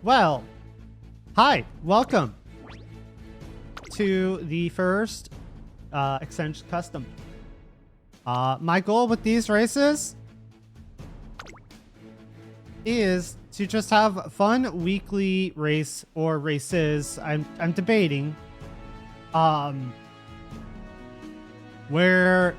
Well, hi, welcome to the first Excendre Custom. My goal with these races is to just have fun weekly race or races. I'm debating where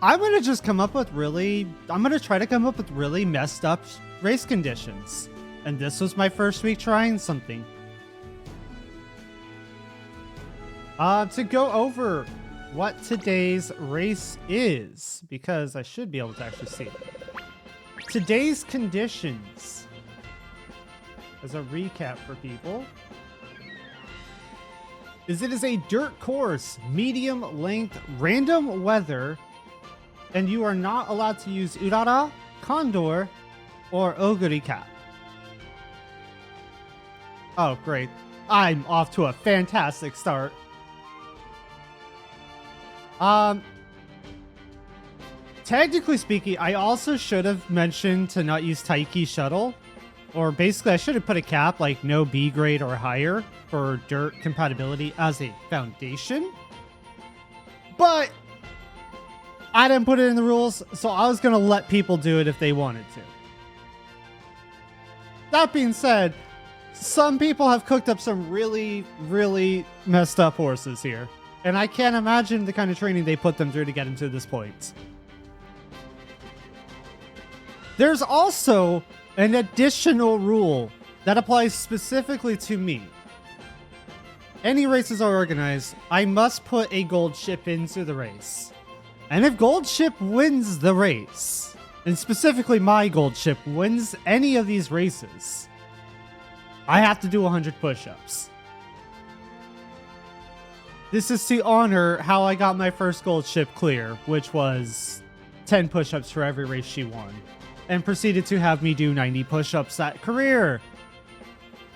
I'm gonna just come up with I'm gonna try to come up with really messed up race conditions. And this was my first week trying something. To go over what today's race is, because I should be able to actually see it. Today's conditions, as a recap for people, is it is a dirt course, medium length, random weather, and you are not allowed to use Urara, Condor, or Oguri Cap. Oh, great. I'm off to a fantastic start. Technically speaking, I also should have mentioned to not use Taiki Shuttle. Or basically, I should have put a cap like no B grade or higher for dirt compatibility as a foundation. But I didn't put it in the rules, so I was going to let people do it if they wanted to. That being said, some people have cooked up some really, really messed up horses here. And I can't imagine the kind of training they put them through to get them to this point. There's also an additional rule that applies specifically to me. Any races are organized, I must put a gold ship into the race. And if gold ship wins the race, and specifically my gold ship wins any of these races, I have to do 100 push-ups. This is to honor how I got my first gold ship clear, which was 10 push-ups for every race she won, and proceeded to have me do 90 push-ups that career.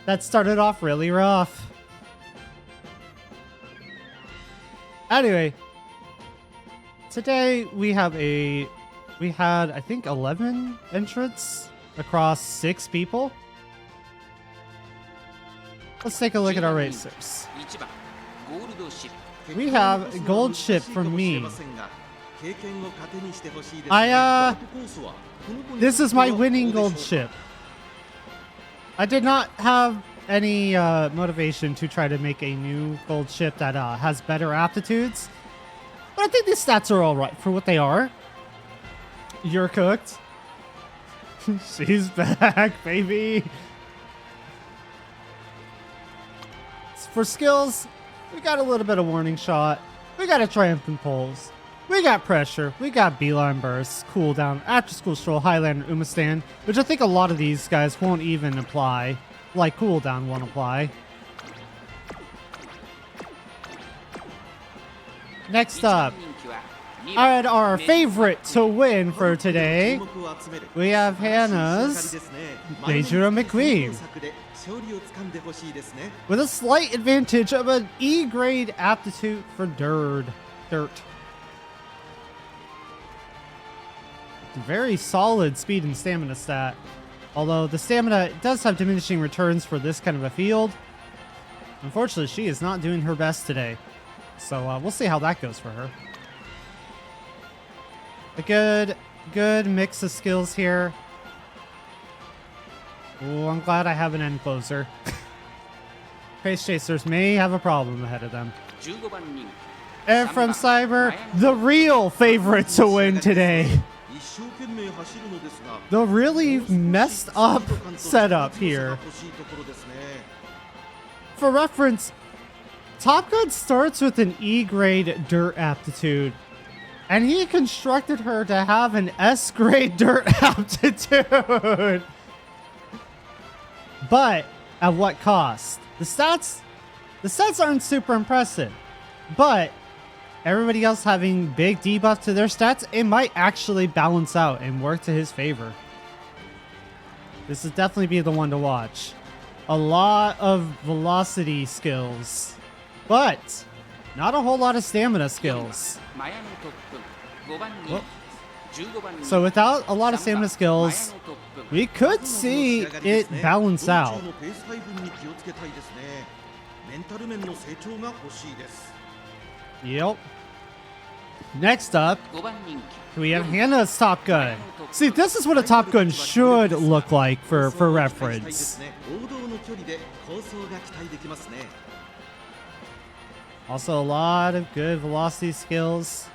That started off really rough. Anyway, today we had I think 11 entrants across 6 people. Let's take a look at our racers. We have gold ship from me. This is my winning gold ship. I did not have any motivation to try to make a new gold ship that has better aptitudes. But I think these stats are alright for what they are. You're cooked. She's back, baby. For skills, we got a little bit of warning shot. We got a triumphant pulse. We got pressure. We got beeline burst, cooldown, after school stroll, Highlander, Umastan, which I think a lot of these guys won't even apply. Like cooldown won't apply. Next up, at our favorite to win for today, we have Hannah's Major McQueen. With a slight advantage of an E grade aptitude for dirt. Very solid speed and stamina stat. Although the stamina does have diminishing returns for this kind of a field. Unfortunately, she is not doing her best today. So we'll see how that goes for her. A good mix of skills here. Oh, I'm glad I have an end closer. Pace Chasers may have a problem ahead of them. And from Cyber, the real favorite to win today. The really messed up setup here. For reference, Top Gun starts with an E grade dirt aptitude. And he constructed her to have an S grade dirt aptitude. But at what cost? The stats aren't super impressive, but everybody else having big debuff to their stats, it might actually balance out and work to his favor. This would definitely be the one to watch. A lot of velocity skills, but not a whole lot of stamina skills. Oh. So without a lot of stamina skills, we could see it balance out. Yep. Next up, we have Hannah's Top Gun. See, this is what a Top Gun should look like for reference. Also, a lot of good velocity skills,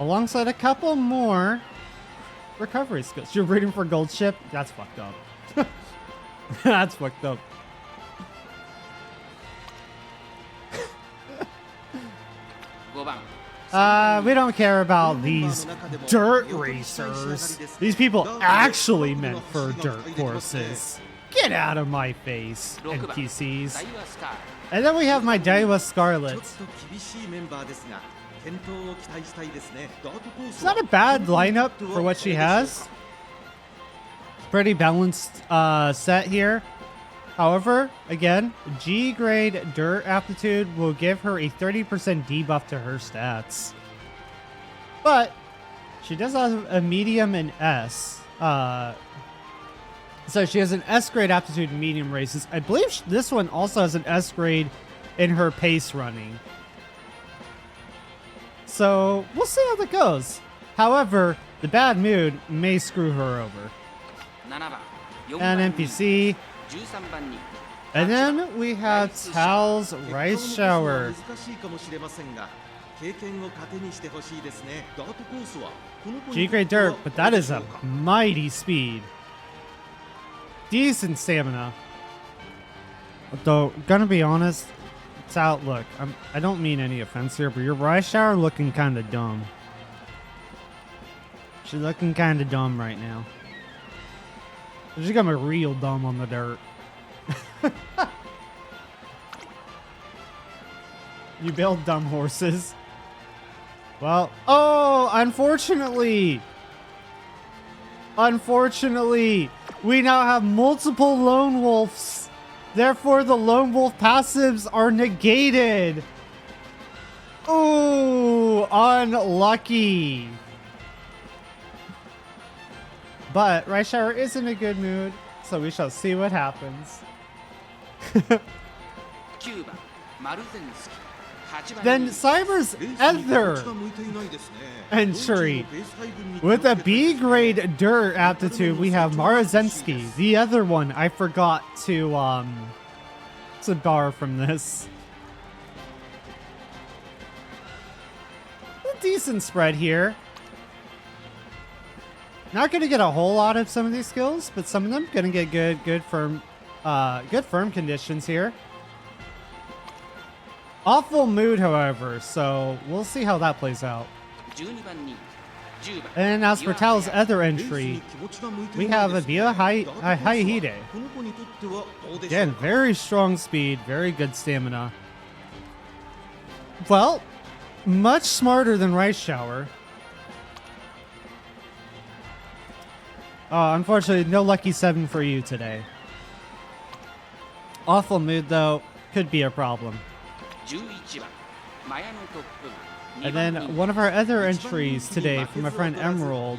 alongside a couple more recovery skills. You're rooting for Gold Ship? That's fucked up. That's fucked up. We don't care about these dirt racers. These people actually meant for dirt courses. Get out of my face, NPCs. And then we have my Daiwa Scarlet. It's not a bad lineup for what she has. Pretty balanced set here. However, again, G-grade dirt aptitude will give her a 30% debuff to her stats. But she does have a medium and S. So she has an S-grade aptitude in medium races. I believe this one also has an S-grade in her pace running. So we'll see how that goes. However, the bad mood may screw her over. An NPC. And then we have Tal's Rice Shower. G-grade dirt, but that is a mighty speed. Decent stamina. Though, gonna be honest, it's outlook. I don't mean any offense here, but your Rice Shower looking kind of dumb. She's looking kind of dumb right now. She's got me real dumb on the dirt. You build dumb horses. Well, oh, unfortunately, we now have multiple lone wolves. Therefore, the lone wolf passives are negated. Ooh, unlucky. But Rice Shower is in a good mood, so we shall see what happens. Then Cyber's other entry. With a B-grade dirt aptitude, we have Marazensky. The other one I forgot to borrow from this. A decent spread here. Not going to get a whole lot of some of these skills, but some of them going to get good firm conditions here. Awful mood, however, so we'll see how that plays out. And as for Tal's other entry, we have a Via Haihide. Again, very strong speed, very good stamina. Well, much smarter than Rice Shower. Unfortunately, no lucky 7 for you today. Awful mood, though, could be a problem. And then one of our other entries today from my friend Emerald,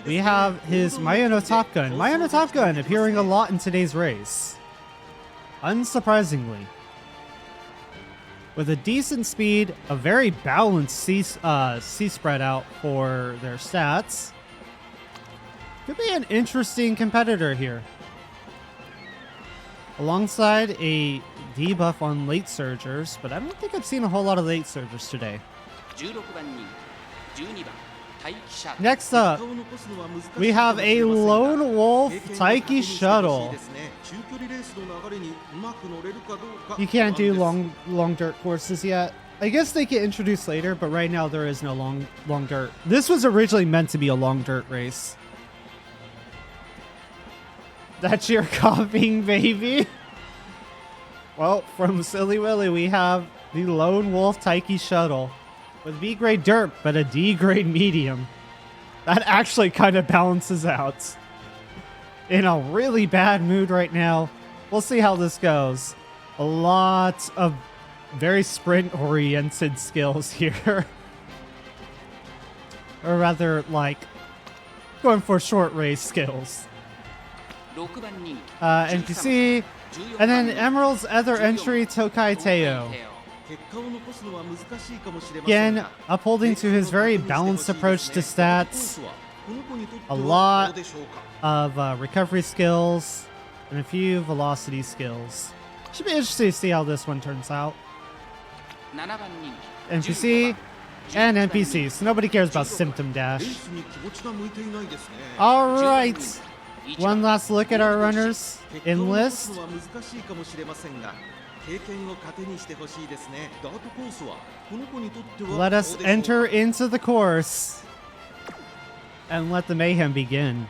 we have his Mayano Top Gun. Mayano Top Gun appearing a lot in today's race. Unsurprisingly. With a decent speed, a very balanced C spread out for their stats. Could be an interesting competitor here. Alongside a debuff on late surgers, but I don't think I've seen a whole lot of late surgers today. Next up, we have a Lone Wolf Taiki Shuttle. You can't do long dirt courses yet. I guess they get introduced later, but right now there is no long dirt. This was originally meant to be a long dirt race. That's your copying, baby. Well, from Silly Willy, we have the Lone Wolf Taiki Shuttle with B-grade dirt, but a D-grade medium. That actually kind of balances out. In a really bad mood right now. We'll see how this goes. A lot of very sprint-oriented skills here. Or rather, like, Going for short race skills. NPC. And then Emerald's other entry, Tokai Teo. Again, upholding to his very balanced approach to stats. A lot of recovery skills. And a few velocity skills. Should be interesting to see how this one turns out. NPC and NPCs. So nobody cares about Symptom Dash. Alright. One last look at our runners in list. Let us enter into the course and let the mayhem begin.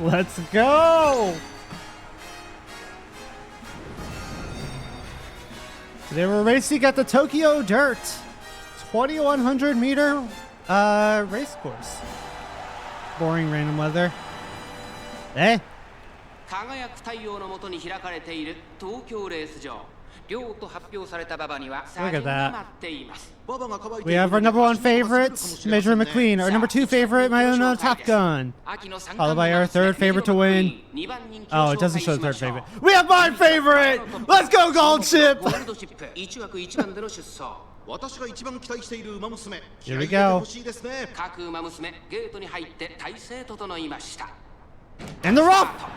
Let's go! Today we're racing at the Tokyo Dirt 2100 meter race course. Boring random weather. Eh? Look at that. We have our number one favorite, Major McQueen. Our number two favorite, Mayano Top Gun. Followed by our third favorite to win. Oh, it doesn't show the third favorite. We have my favorite! Let's go, Gold Ship! Here we go. And the rough!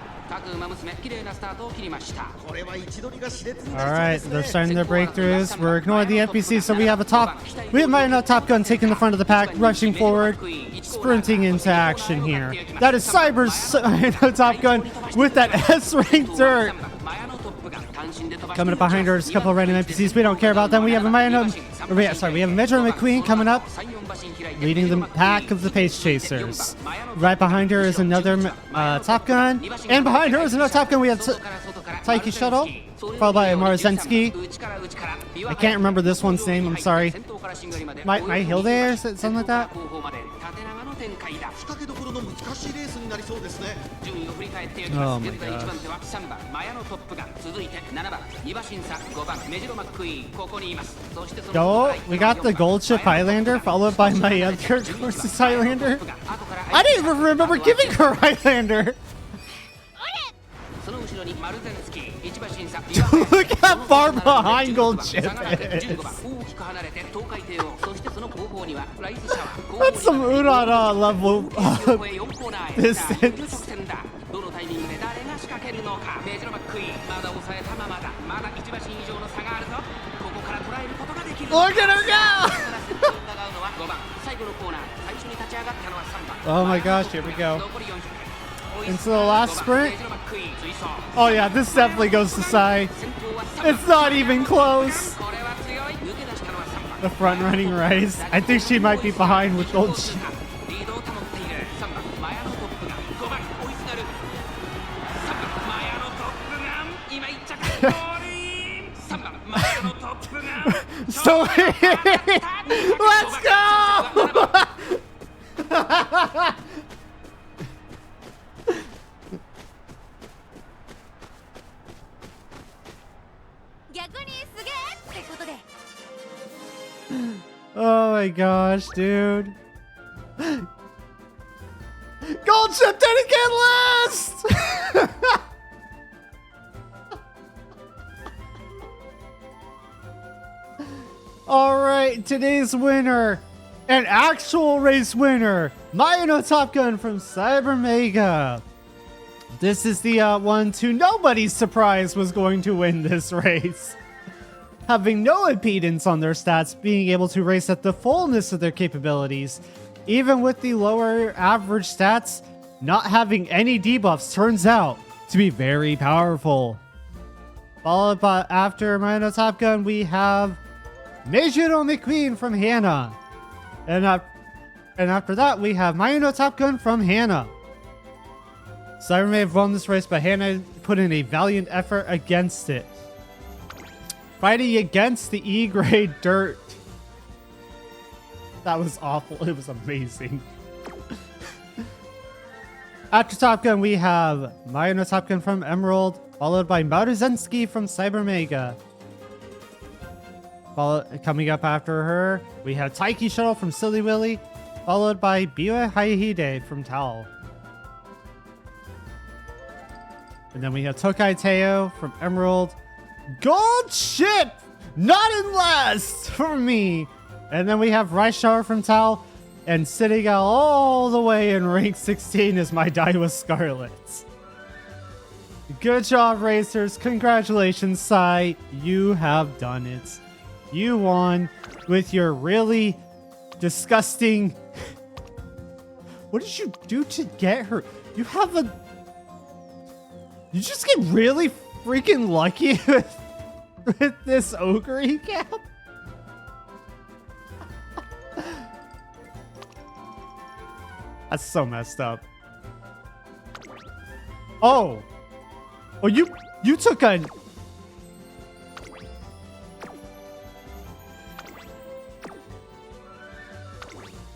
Alright, they're starting their breakthroughs. We're ignoring the NPCs, so we have Mayano Top Gun taking the front of the pack, rushing forward, sprinting into action here. That is Cyber's Mayano Top Gun with that S-rank dirt. Coming up behind her is a couple of random NPCs. We don't care about them. We have a we have a Metro McQueen coming up, leading the pack of the Pace Chasers. Right behind her is another Top Gun, and behind her is another Top Gun. We have Taiki Shuttle, followed by Marzensky. I can't remember this one's name. I'm sorry. My Hilde or something like that. Oh my gosh. Go, we got the Gold Ship Highlander, followed by my other course's Highlander. I didn't even remember giving her Highlander. Look how far behind Gold Ship is. That's some Urara level distance. Look at her go! Oh my gosh, here we go. Into the last sprint. Oh yeah, this definitely goes to Sai. It's not even close. The front running race. I think she might be behind with Gold Ship. So let's go! Oh my gosh, dude. Gold Ship didn't get last! Alright, today's winner, an actual race winner, Mayano Top Gun from Cyber Mega. This is the one to nobody's surprise was going to win this race. Having no impedance on their stats, being able to race at the fullness of their capabilities, even with the lower average stats, not having any debuffs turns out to be very powerful. Followed by, after Mayano Top Gun, we have Meijiro McQueen from Hana. And after that, we have Mayano Top Gun from Hana. Cyber may have won this race, but Hana put in a valiant effort against it. Fighting against the E-grade dirt. That was awful. It was amazing. After Top Gun, we have Mayano Top Gun from Emerald, followed by Maruzensky from Cyber Mega. Coming up after her, we have Taiki Shuttle from Silly Willy, followed by Biwa Haihide from Towel. And then we have Tokai Teo from Emerald. Gold ship! Not in last for me! And then we have Raishar from Towel. And sitting out all the way in rank 16 is my Daiwa Scarlet. Good job, racers. Congratulations, Sai. You have done it. You won with your really disgusting... What did you do to get her? You have a... You just get really freaking lucky with this ogre cap? That's so messed up. Oh! Oh, you took a...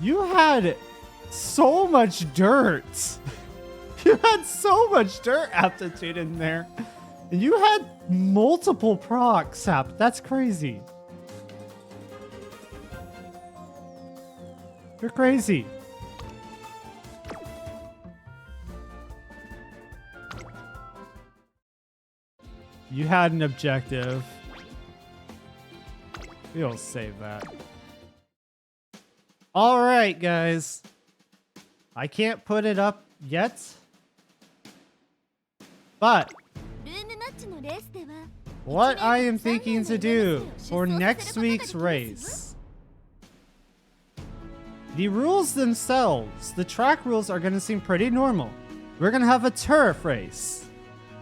You had so much dirt. You had so much dirt aptitude in there. And you had multiple proc sap. That's crazy. You're crazy. You had an objective. We'll save that. All right, guys. I can't put it up yet. But what I am thinking to do for next week's race. The rules themselves, the track rules are going to seem pretty normal. We're going to have a turf race.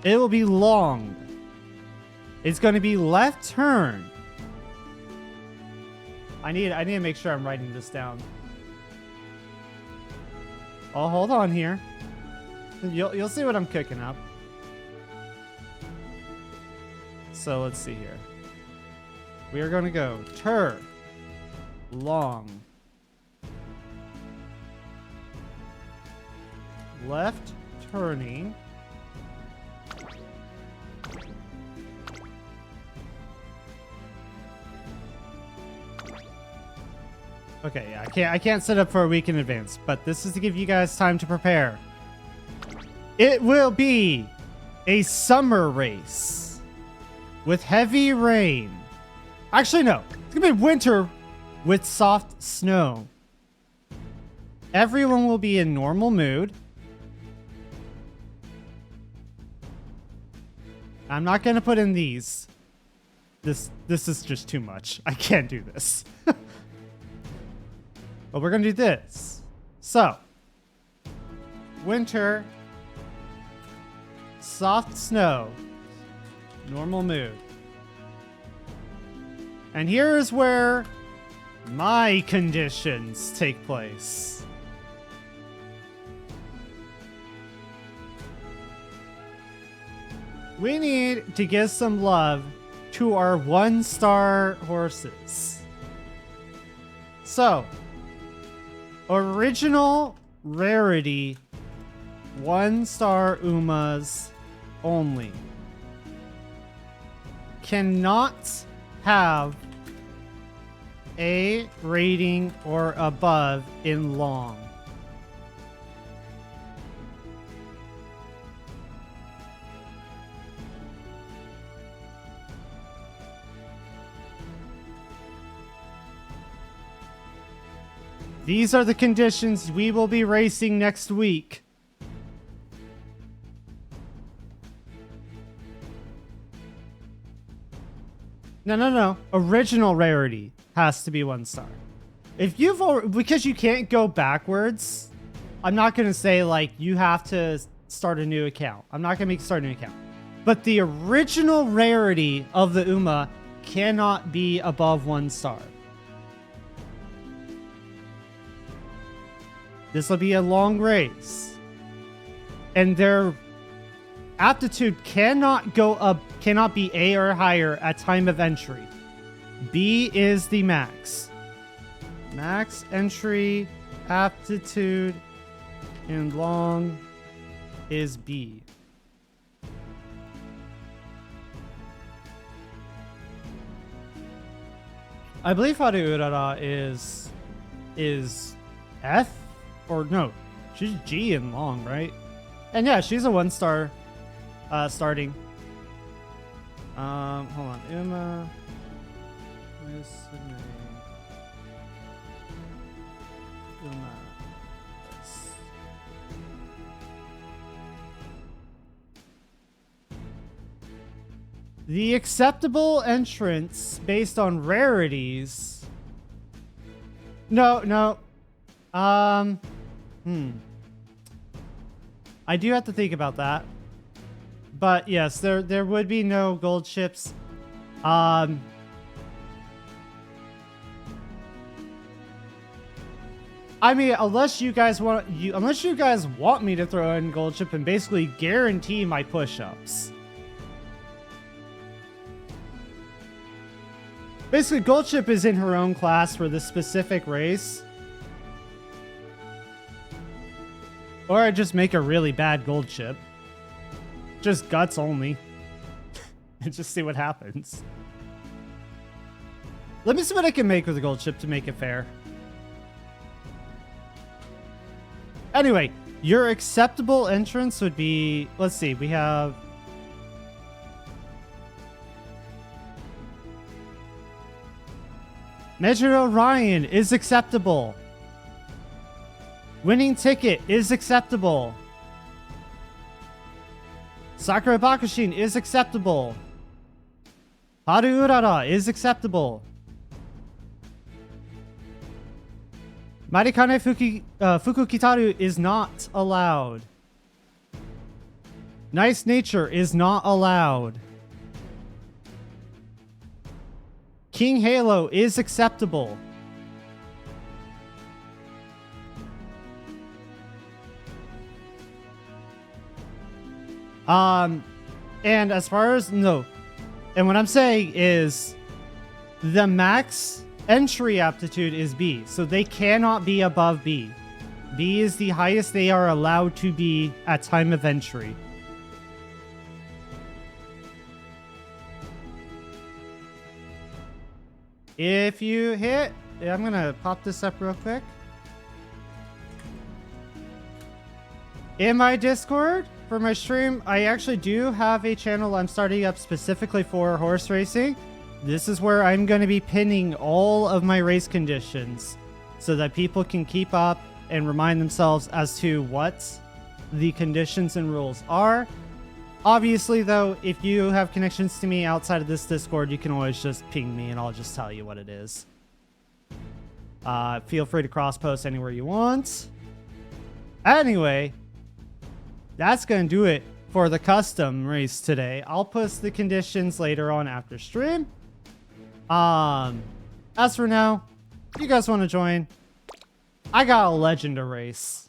It will be long. It's going to be left turn. I need to make sure I'm writing this down. Oh, hold on here. You'll see what I'm cooking up. So let's see here. We are going to go turf, long, left turning. Okay, yeah, I can't set up for a week in advance, but this is to give you guys time to prepare. It will be a summer race with heavy rain. Actually, no. It's gonna be winter with soft snow. Everyone will be in normal mood. I'm not gonna put in these. This is just too much. I can't do this. But we're gonna do this. So, winter, soft snow, normal mood. And here is where my conditions take place. We need to give some love to our 1-star horses. So, original rarity 1-star Umas only. Cannot have A rating or above in long. These are the conditions we will be racing next week. No. Original rarity has to be 1-star. If you've already, because you can't go backwards, I'm not going to say like you have to start a new account. I'm not going to make you start a new account. But the original rarity of the Uma cannot be above 1-star. This will be a long race. And their aptitude cannot go up, cannot be A or higher at time of entry. B is the max. Max entry aptitude in long is B. I believe Haru Urara is F or no, she's G in long, right? And yeah, she's a 1-star starting. Hold on, Uma. Uma. The acceptable entrance based on rarities. No. I do have to think about that. But yes, there would be no gold ships. I mean, unless you guys want me to throw in gold ship and basically guarantee my push-ups. Basically, gold ship is in her own class for this specific race. Or I just make a really bad gold ship. Just guts only. And just see what happens. Let me see what I can make with a gold ship to make it fair. Anyway, your acceptable entrance would be... Let's see, we have... Measure Orion is acceptable. Winning Ticket is acceptable. Sakura Bakushin is acceptable. Haru Urara is acceptable. Marikane Fuku Kitaru is not allowed. Nice Nature is not allowed. King Halo is acceptable. And as far as no, and what I'm saying is the max entry aptitude is B, so they cannot be above B. B is the highest they are allowed to be at time of entry. If you hit, I'm gonna pop this up real quick. In my Discord for my stream, I actually do have a channel I'm starting up specifically for horse racing. This is where I'm going to be pinning all of my race conditions so that people can keep up and remind themselves as to what the conditions and rules are. Obviously, though, if you have connections to me outside of this Discord, you can always just ping me and I'll just tell you what it is. Feel free to cross-post anywhere you want. Anyway, that's going to do it for the custom race today. I'll post the conditions later on after stream. As for now, if you guys want to join, I got a legend to race.